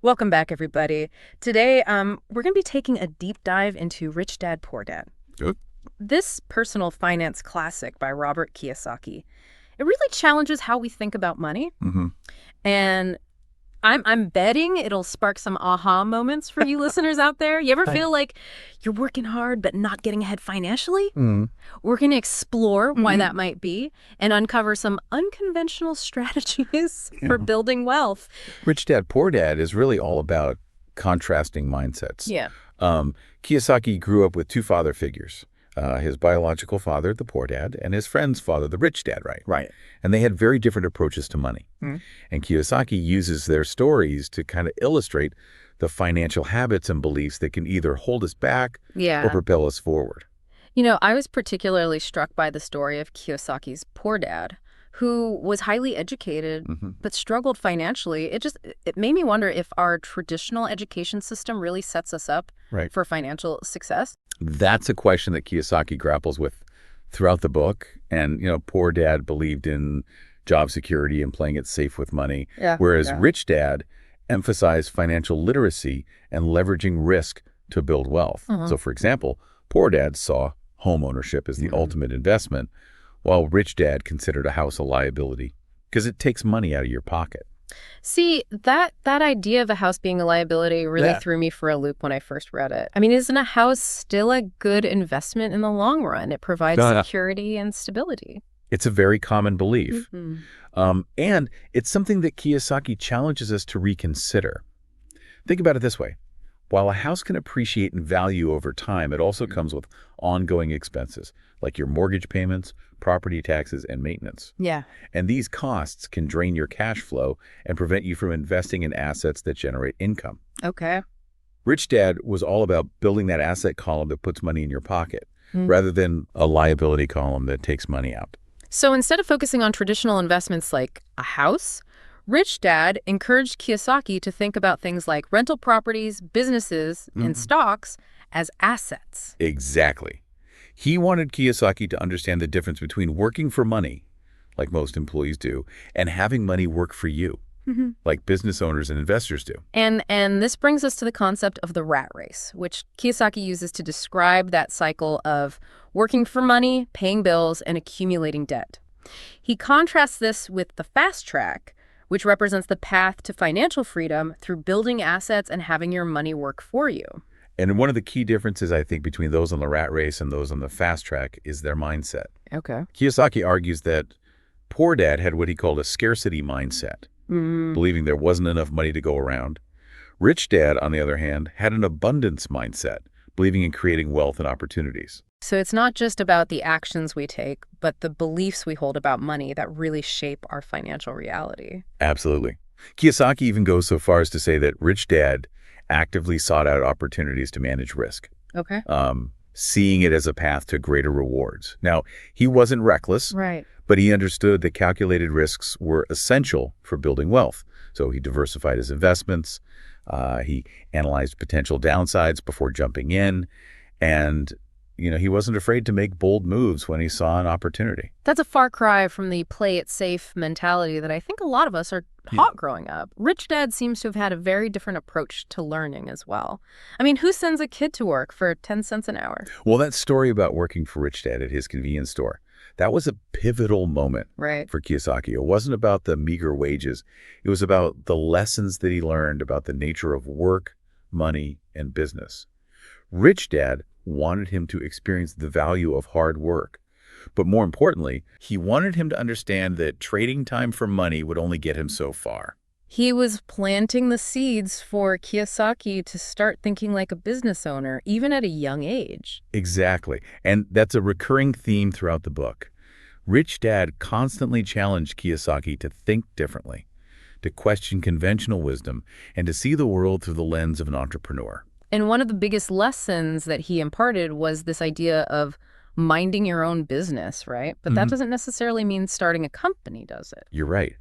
Welcome back, everybody. Today, we're going to be taking a deep dive into Rich Dad, Poor Dad. Good. This personal finance classic by Robert Kiyosaki, it really challenges how we think about money. hmm And I'm betting it'll spark some aha moments for you listeners out there. You ever Right. feel like you're working hard but not getting ahead financially? hmm We're going to explore why Mhm. that might be and uncover some unconventional strategies Yeah. for building wealth. Rich Dad, Poor Dad is really all about contrasting mindsets. Yeah. Um, Kiyosaki grew up with two father figures, his biological father, the poor dad, and his friend's father, the rich dad, right? Right. And they had very different approaches to money. Mhm. And Kiyosaki uses their stories to kind of illustrate the financial habits and beliefs that can either hold us back or Yeah. propel us forward. I was particularly struck by the story of Kiyosaki's poor dad, who was highly educated hmm but struggled financially. It made me wonder if our traditional education system really sets us up Right. for financial success. That's a question that Kiyosaki grapples with throughout the book. And, Poor Dad believed in job security and playing it safe with money, Yeah. whereas Yeah. Rich Dad emphasized financial literacy and leveraging risk to build wealth. Mhm. So, for example, Poor Dad saw home ownership as the Mhm. ultimate investment, while Rich Dad considered a house a liability because it takes money out of your pocket. See, that idea of a house being a liability really Yeah. threw me for a loop when I first read it. I mean, isn't a house still a good investment in the long run? It provides Yeah. security and stability. It's a very common belief. Mhm. And it's something that Kiyosaki challenges us to reconsider. Think about it this way. While a house can appreciate in value over time, it also comes with ongoing expenses, like your mortgage payments, property taxes, and maintenance. Yeah. And these costs can drain your cash flow and prevent you from investing in assets that generate income. Okay. Rich Dad was all about building that asset column that puts money in your pocket, Mm. rather than a liability column that takes money out. So instead of focusing on traditional investments like a house, Rich Dad encouraged Kiyosaki to think about things like rental properties, businesses, and Mhm. stocks as assets. Exactly. He wanted Kiyosaki to understand the difference between working for money, like most employees do, and having money work for you, Mhm. like business owners and investors do. And this brings us to the concept of the rat race, which Kiyosaki uses to describe that cycle of working for money, paying bills, and accumulating debt. He contrasts this with the fast track, which represents the path to financial freedom through building assets and having your money work for you. And one of the key differences, I think, between those on the rat race and those on the fast track is their mindset. Okay. Kiyosaki argues that Poor Dad had what he called a scarcity mindset, believing there wasn't enough money to go around. Rich Dad, on the other hand, had an abundance mindset, believing in creating wealth and opportunities. So it's not just about the actions we take, but the beliefs we hold about money that really shape our financial reality. Absolutely. Kiyosaki even goes so far as to say that Rich Dad actively sought out opportunities to manage risk, Okay. seeing it as a path to greater rewards. Now, he wasn't reckless, Right. but he understood that calculated risks were essential for building wealth. So he diversified his investments, he analyzed potential downsides before jumping in, and he wasn't afraid to make bold moves when he saw an opportunity. That's a far cry from the play it safe mentality that I think a lot of us are taught growing up. Rich Dad seems to have had a very different approach to learning as well. I mean, who sends a kid to work for 10 cents an hour? Well, that story about working for Rich Dad at his convenience store, that was a pivotal moment Right. for Kiyosaki. It wasn't about the meager wages. It was about the lessons that he learned about the nature of work, money, and business. Rich Dad wanted him to experience the value of hard work. But more importantly, he wanted him to understand that trading time for money would only get him so far. He was planting the seeds for Kiyosaki to start thinking like a business owner, even at a young age. Exactly. And that's a recurring theme throughout the book. Rich Dad constantly challenged Kiyosaki to think differently, to question conventional wisdom, and to see the world through the lens of an entrepreneur. And one of the biggest lessons that he imparted was this idea of minding your own business, right? But that Mhm. doesn't necessarily mean starting a company, does it? You're right.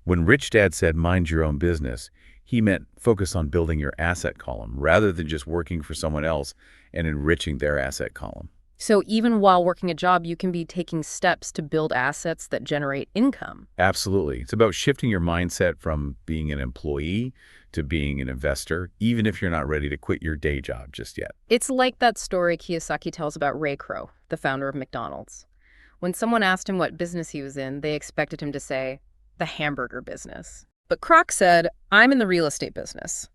When Rich Dad said mind your own business, he meant focus on building your asset column rather than just working for someone else and enriching their asset column. So even while working a job, you can be taking steps to build assets that generate income. Absolutely. It's about shifting your mindset from being an employee to being an investor, even if you're not ready to quit your day job just yet. It's like that story Kiyosaki tells about Ray Kroc, the founder of McDonald's. When someone asked him what business he was in, they expected him to say, the hamburger business. But Kroc said, I'm in the real estate business.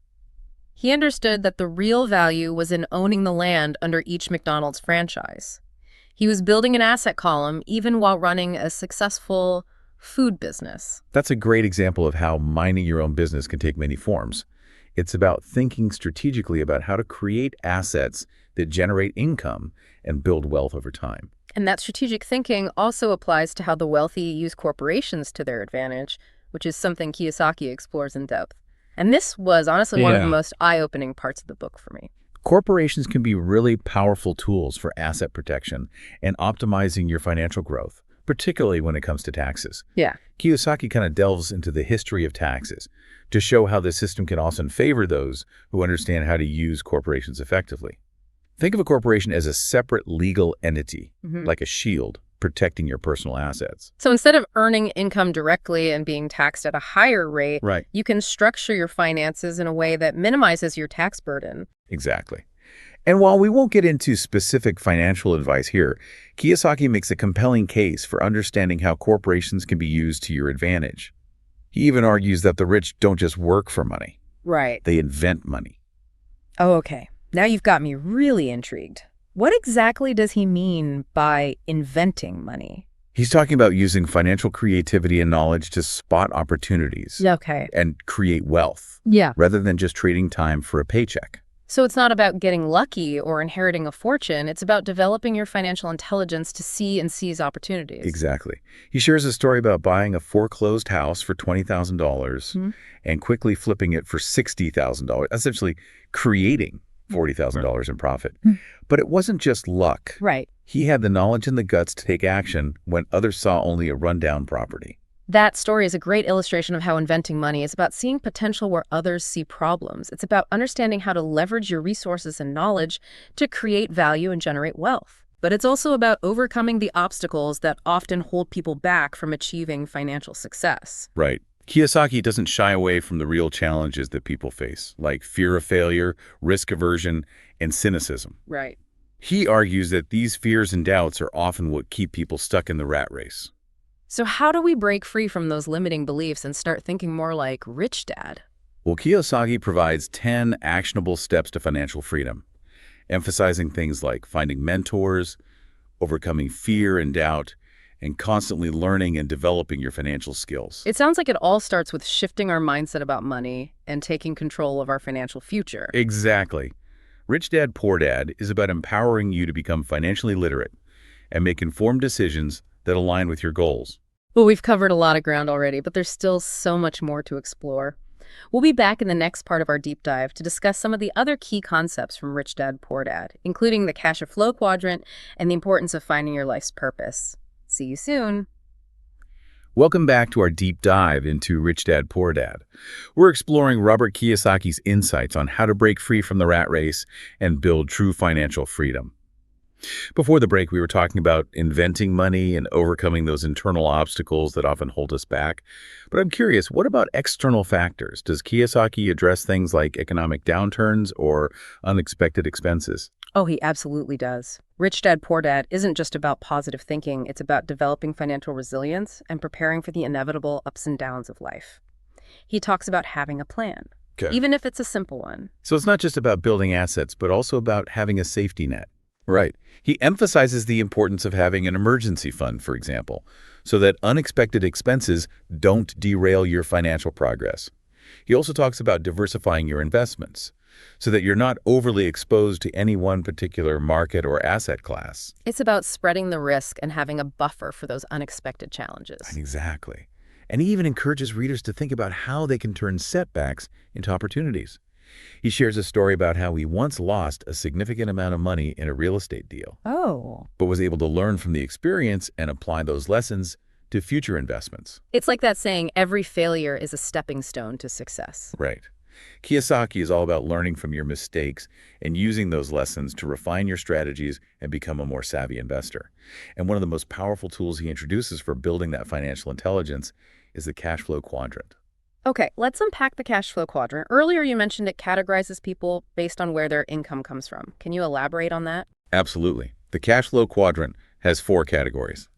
He understood that the real value was in owning the land under each McDonald's franchise. He was building an asset column even while running a successful food business. That's a great example of how minding your own business can take many forms. It's about thinking strategically about how to create assets that generate income and build wealth over time. And that strategic thinking also applies to how the wealthy use corporations to their advantage, which is something Kiyosaki explores in depth. And this was honestly one of the most eye-opening parts of the book for me. Corporations can be really powerful tools for asset protection and optimizing your financial growth, particularly when it comes to taxes. Yeah. Kiyosaki kind of delves into the history of taxes to show how the system can often favor those who understand how to use corporations effectively. Think of a corporation as a separate legal entity, like a shield, protecting your personal assets. So instead of earning income directly and being taxed at a higher rate, Right. you can structure your finances in a way that minimizes your tax burden. Exactly. And while we won't get into specific financial advice here, Kiyosaki makes a compelling case for understanding how corporations can be used to your advantage. He even argues that the rich don't just work for money. Right. They invent money. Oh, okay. Now you've got me really intrigued. What exactly does he mean by inventing money? He's talking about using financial creativity and knowledge to spot opportunities Okay. and create wealth, Yeah. rather than just trading time for a paycheck. So it's not about getting lucky or inheriting a fortune. It's about developing your financial intelligence to see and seize opportunities. Exactly. He shares a story about buying a foreclosed house for $20,000 and quickly flipping it for $60,000, essentially creating $40,000 in profit. But it wasn't just luck. Right. He had the knowledge and the guts to take action when others saw only a rundown property. That story is a great illustration of how inventing money is about seeing potential where others see problems. It's about understanding how to leverage your resources and knowledge to create value and generate wealth. But it's also about overcoming the obstacles that often hold people back from achieving financial success. Right. Kiyosaki doesn't shy away from the real challenges that people face, like fear of failure, risk aversion, and cynicism. Right. He argues that these fears and doubts are often what keep people stuck in the rat race. So how do we break free from those limiting beliefs and start thinking more like Rich Dad? Well, Kiyosaki provides 10 actionable steps to financial freedom, emphasizing things like finding mentors, overcoming fear and doubt, and constantly learning and developing your financial skills. It sounds like it all starts with shifting our mindset about money and taking control of our financial future. Exactly. Rich Dad, Poor Dad is about empowering you to become financially literate and make informed decisions that align with your goals. Well, we've covered a lot of ground already, but there's still so much more to explore. We'll be back in the next part of our deep dive to discuss some of the other key concepts from Rich Dad, Poor Dad, including the cash or flow quadrant and the importance of finding your life's purpose. See you soon. Welcome back to our deep dive into Rich Dad, Poor Dad. We're exploring Robert Kiyosaki's insights on how to break free from the rat race and build true financial freedom. Before the break, we were talking about inventing money and overcoming those internal obstacles that often hold us back. But I'm curious, what about external factors? Does Kiyosaki address things like economic downturns or unexpected expenses? Oh, he absolutely does. Rich Dad, Poor Dad isn't just about positive thinking. It's about developing financial resilience and preparing for the inevitable ups and downs of life. He talks about having a plan, even if it's a simple one. So it's not just about building assets, but also about having a safety net. Right. He emphasizes the importance of having an emergency fund, for example, so that unexpected expenses don't derail your financial progress. He also talks about diversifying your investments so that you're not overly exposed to any one particular market or asset class. It's about spreading the risk and having a buffer for those unexpected challenges. Exactly. And he even encourages readers to think about how they can turn setbacks into opportunities. He shares a story about how he once lost a significant amount of money in a real estate deal, but was able to learn from the experience and apply those lessons to future investments. It's like that saying, every failure is a stepping stone to success. Right. Kiyosaki is all about learning from your mistakes and using those lessons to refine your strategies and become a more savvy investor. And one of the most powerful tools he introduces for building that financial intelligence is the cash flow quadrant. Okay, let's unpack the cash flow quadrant. Earlier, you mentioned it categorizes people based on where their income comes from. Can you elaborate on that? Absolutely. The cash flow quadrant has four categories: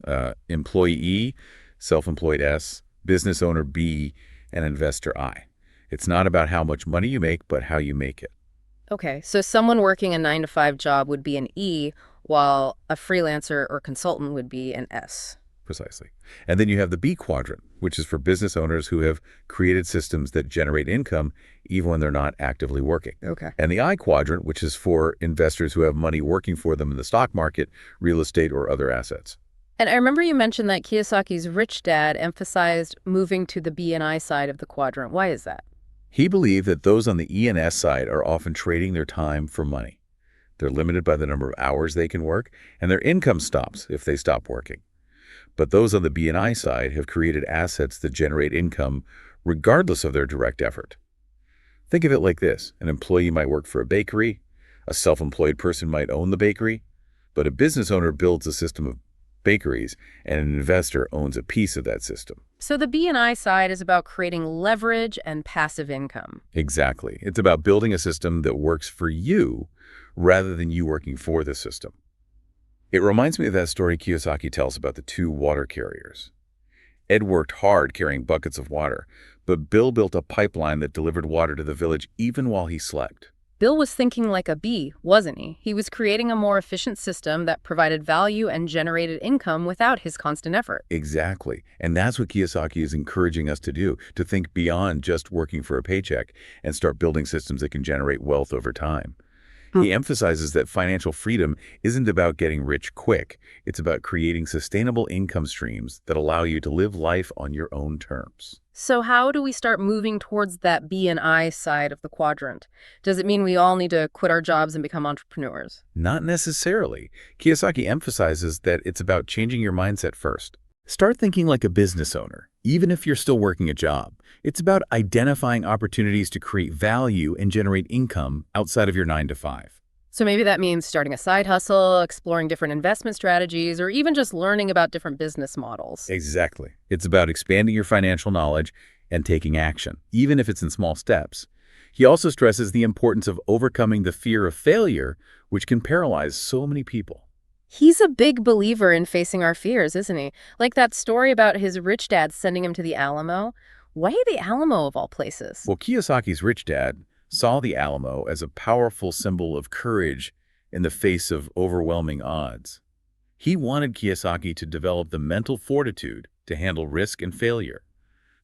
employee E, self-employed S, business owner B, and investor I. It's not about how much money you make, but how you make it. Okay, so someone working a 9 to 5 job would be an E, while a freelancer or consultant would be an S. Precisely. And then you have the B quadrant, which is for business owners who have created systems that generate income even when they're not actively working. Okay. And the I quadrant, which is for investors who have money working for them in the stock market, real estate, or other assets. And I remember you mentioned that Kiyosaki's rich dad emphasized moving to the B and I side of the quadrant. Why is that? He believed that those on the E and S side are often trading their time for money. They're limited by the number of hours they can work, and their income stops if they stop working. But those on the B and I side have created assets that generate income regardless of their direct effort. Think of it like this. An employee might work for a bakery, a self-employed person might own the bakery, but a business owner builds a system of bakeries, and an investor owns a piece of that system. So the B and I side is about creating leverage and passive income. Exactly. It's about building a system that works for you rather than you working for the system. It reminds me of that story Kiyosaki tells about the two water carriers. Ed worked hard carrying buckets of water, but Bill built a pipeline that delivered water to the village even while he slept. Bill was thinking like a B, wasn't he? He was creating a more efficient system that provided value and generated income without his constant effort. Exactly. And that's what Kiyosaki is encouraging us to do, to think beyond just working for a paycheck and start building systems that can generate wealth over time. He emphasizes that financial freedom isn't about getting rich quick. It's about creating sustainable income streams that allow you to live life on your own terms. So how do we start moving towards that B and I side of the quadrant? Does it mean we all need to quit our jobs and become entrepreneurs? Not necessarily. Kiyosaki emphasizes that it's about changing your mindset first. Start thinking like a business owner, even if you're still working a job. It's about identifying opportunities to create value and generate income outside of your 9 to 5. So maybe that means starting a side hustle, exploring different investment strategies, or even just learning about different business models. Exactly. It's about expanding your financial knowledge and taking action, even if it's in small steps. He also stresses the importance of overcoming the fear of failure, which can paralyze so many people. He's a big believer in facing our fears, isn't he? Like that story about his rich dad sending him to the Alamo. Why the Alamo of all places? Well, Kiyosaki's rich dad saw the Alamo as a powerful symbol of courage in the face of overwhelming odds. He wanted Kiyosaki to develop the mental fortitude to handle risk and failure,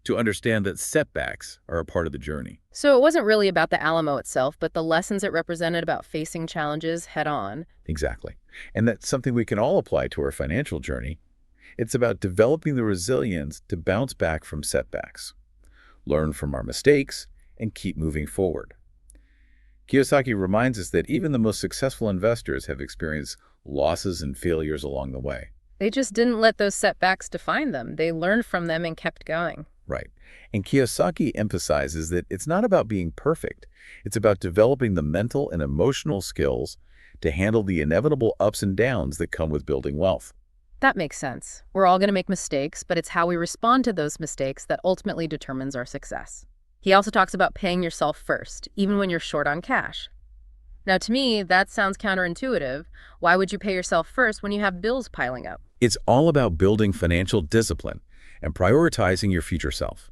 to understand that setbacks are a part of the journey. So it wasn't really about the Alamo itself, but the lessons it represented about facing challenges head on. Exactly. And that's something we can all apply to our financial journey. It's about developing the resilience to bounce back from setbacks, learn from our mistakes, and keep moving forward. Kiyosaki reminds us that even the most successful investors have experienced losses and failures along the way. They just didn't let those setbacks define them. They learned from them and kept going. Right. And Kiyosaki emphasizes that it's not about being perfect. It's about developing the mental and emotional skills to handle the inevitable ups and downs that come with building wealth. That makes sense. We're all going to make mistakes, but it's how we respond to those mistakes that ultimately determines our success. He also talks about paying yourself first, even when you're short on cash. Now, to me, that sounds counterintuitive. Why would you pay yourself first when you have bills piling up? It's all about building financial discipline and prioritizing your future self.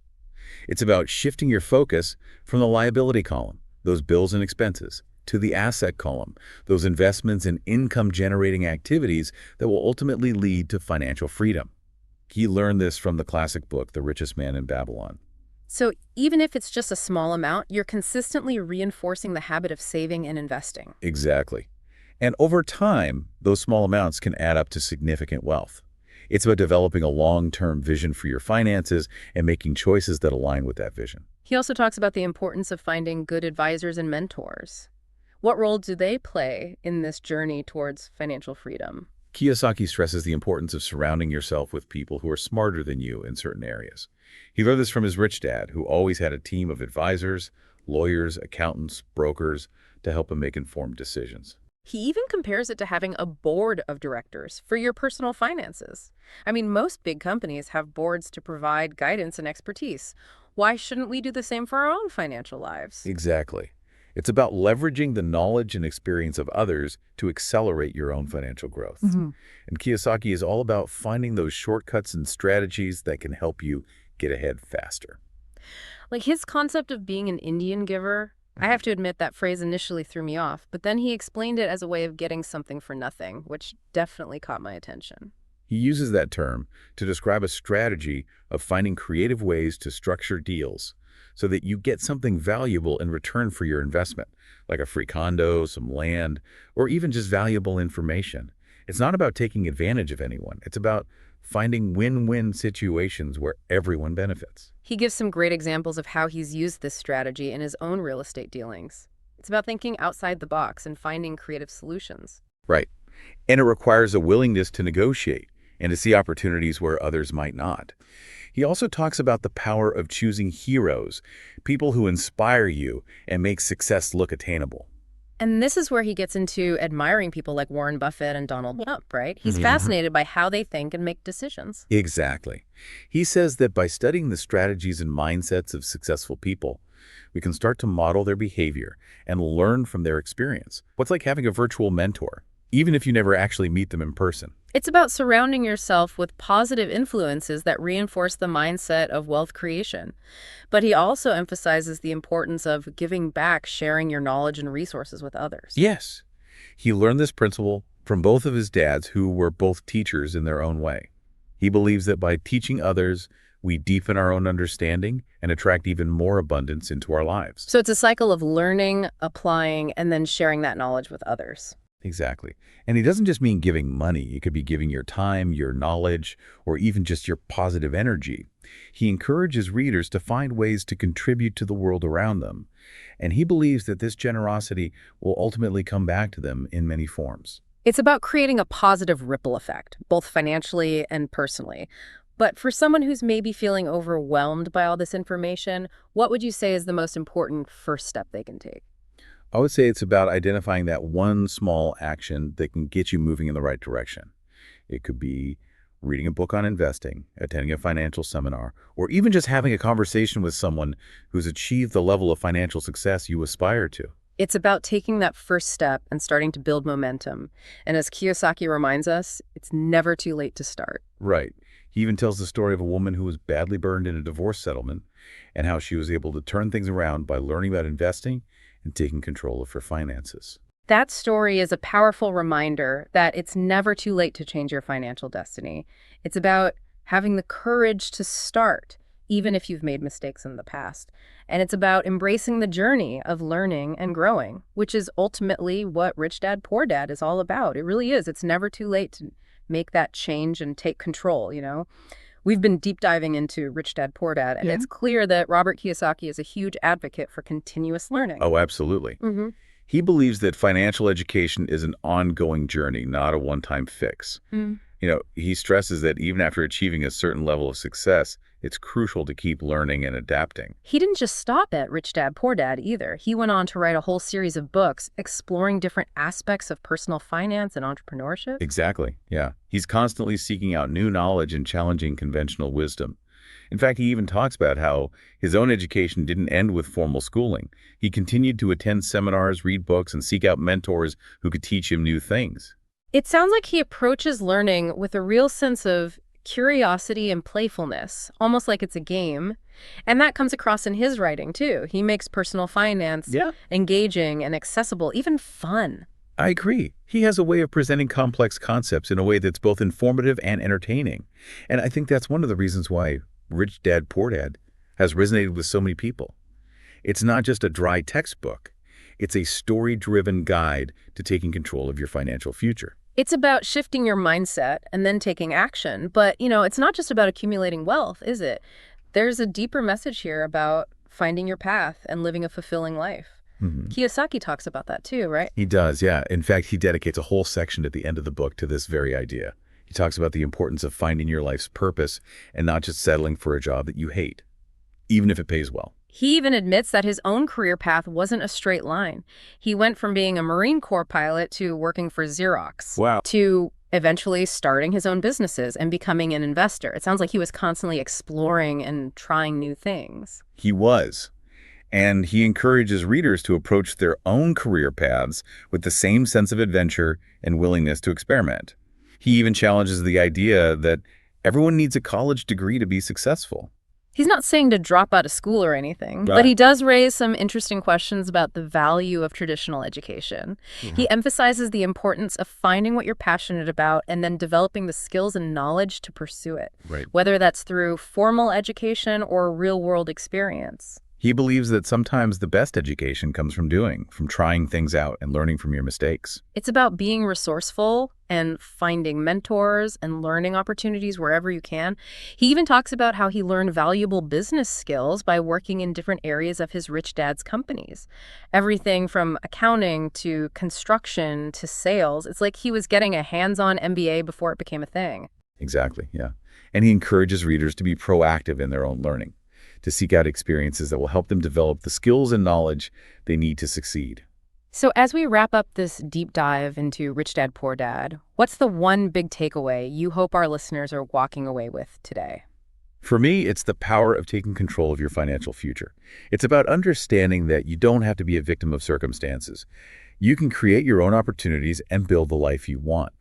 It's about shifting your focus from the liability column, those bills and expenses, to the asset column, those investments in income-generating activities that will ultimately lead to financial freedom. He learned this from the classic book, The Richest Man in Babylon. So even if it's just a small amount, you're consistently reinforcing the habit of saving and investing. Exactly. And over time, those small amounts can add up to significant wealth. It's about developing a long-term vision for your finances and making choices that align with that vision. He also talks about the importance of finding good advisors and mentors. What role do they play in this journey towards financial freedom? Kiyosaki stresses the importance of surrounding yourself with people who are smarter than you in certain areas. He learned this from his rich dad, who always had a team of advisors, lawyers, accountants, brokers, to help him make informed decisions. He even compares it to having a board of directors for your personal finances. I mean, most big companies have boards to provide guidance and expertise. Why shouldn't we do the same for our own financial lives? Exactly. It's about leveraging the knowledge and experience of others to accelerate your own financial growth. Mhm. And Kiyosaki is all about finding those shortcuts and strategies that can help you get ahead faster. Like his concept of being an Indian giver, I have to admit that phrase initially threw me off, but then he explained it as a way of getting something for nothing, which definitely caught my attention. He uses that term to describe a strategy of finding creative ways to structure deals so that you get something valuable in return for your investment, like a free condo, some land, or even just valuable information. It's not about taking advantage of anyone. It's about finding win-win situations where everyone benefits. He gives some great examples of how he's used this strategy in his own real estate dealings. It's about thinking outside the box and finding creative solutions. Right. And it requires a willingness to negotiate and to see opportunities where others might not. He also talks about the power of choosing heroes, people who inspire you and make success look attainable. And this is where he gets into admiring people like Warren Buffett and Donald Trump, right? He's Mhm. fascinated by how they think and make decisions. Exactly. He says that by studying the strategies and mindsets of successful people, we can start to model their behavior and learn from their experience. What's like having a virtual mentor, even if you never actually meet them in person. It's about surrounding yourself with positive influences that reinforce the mindset of wealth creation. But he also emphasizes the importance of giving back, sharing your knowledge and resources with others. Yes, he learned this principle from both of his dads, who were both teachers in their own way. He believes that by teaching others, we deepen our own understanding and attract even more abundance into our lives. So it's a cycle of learning, applying, and then sharing that knowledge with others. Exactly. And he doesn't just mean giving money. It could be giving your time, your knowledge, or even just your positive energy. He encourages readers to find ways to contribute to the world around them. And he believes that this generosity will ultimately come back to them in many forms. It's about creating a positive ripple effect, both financially and personally. But for someone who's maybe feeling overwhelmed by all this information, what would you say is the most important first step they can take? I would say it's about identifying that one small action that can get you moving in the right direction. It could be reading a book on investing, attending a financial seminar, or even just having a conversation with someone who's achieved the level of financial success you aspire to. It's about taking that first step and starting to build momentum. And as Kiyosaki reminds us, it's never too late to start. Right. He even tells the story of a woman who was badly burned in a divorce settlement and how she was able to turn things around by learning about investing and taking control of her finances. That story is a powerful reminder that it's never too late to change your financial destiny. It's about having the courage to start, even if you've made mistakes in the past. And it's about embracing the journey of learning and growing, which is ultimately what Rich Dad, Poor Dad is all about. It really is. It's never too late to make that change and take control. We've been deep diving into Rich Dad, Poor Dad, and it's clear that Robert Kiyosaki is a huge advocate for continuous learning. Oh, absolutely. Mhm. He believes that financial education is an ongoing journey, not a one-time fix. Mm. He stresses that even after achieving a certain level of success, it's crucial to keep learning and adapting. He didn't just stop at Rich Dad, Poor Dad either. He went on to write a whole series of books exploring different aspects of personal finance and entrepreneurship. Exactly, yeah. He's constantly seeking out new knowledge and challenging conventional wisdom. In fact, he even talks about how his own education didn't end with formal schooling. He continued to attend seminars, read books, and seek out mentors who could teach him new things. It sounds like he approaches learning with a real sense of curiosity and playfulness, almost like it's a game. And that comes across in his writing, too. He makes personal finance engaging and accessible, even fun. I agree. He has a way of presenting complex concepts in a way that's both informative and entertaining. And I think that's one of the reasons why Rich Dad, Poor Dad has resonated with so many people. It's not just a dry textbook. It's a story-driven guide to taking control of your financial future. It's about shifting your mindset and then taking action. But, it's not just about accumulating wealth, is it? There's a deeper message here about finding your path and living a fulfilling life. Kiyosaki talks about that too, right? He does, yeah. In fact, he dedicates a whole section at the end of the book to this very idea. He talks about the importance of finding your life's purpose and not just settling for a job that you hate, even if it pays well. He even admits that his own career path wasn't a straight line. He went from being a Marine Corps pilot to working for Xerox Wow. to eventually starting his own businesses and becoming an investor. It sounds like he was constantly exploring and trying new things. He was. And he encourages readers to approach their own career paths with the same sense of adventure and willingness to experiment. He even challenges the idea that everyone needs a college degree to be successful. He's not saying to drop out of school or anything, but Right. he does raise some interesting questions about the value of traditional education. He emphasizes the importance of finding what you're passionate about and then developing the skills and knowledge to pursue it, Right. whether that's through formal education or real-world experience. He believes that sometimes the best education comes from doing, from trying things out and learning from your mistakes. It's about being resourceful and finding mentors and learning opportunities wherever you can. He even talks about how he learned valuable business skills by working in different areas of his rich dad's companies. Everything from accounting to construction to sales. It's like he was getting a hands-on MBA before it became a thing. Exactly, yeah. And he encourages readers to be proactive in their own learning, to seek out experiences that will help them develop the skills and knowledge they need to succeed. So as we wrap up this deep dive into Rich Dad, Poor Dad, what's the one big takeaway you hope our listeners are walking away with today? For me, it's the power of taking control of your financial future. It's about understanding that you don't have to be a victim of circumstances. You can create your own opportunities and build the life you want.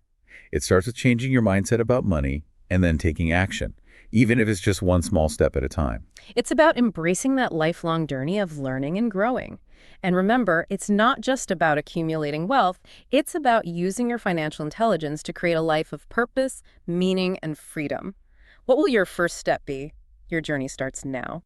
It starts with changing your mindset about money and then taking action, even if it's just one small step at a time. It's about embracing that lifelong journey of learning and growing. And remember, it's not just about accumulating wealth, it's about using your financial intelligence to create a life of purpose, meaning, and freedom. What will your first step be? Your journey starts now.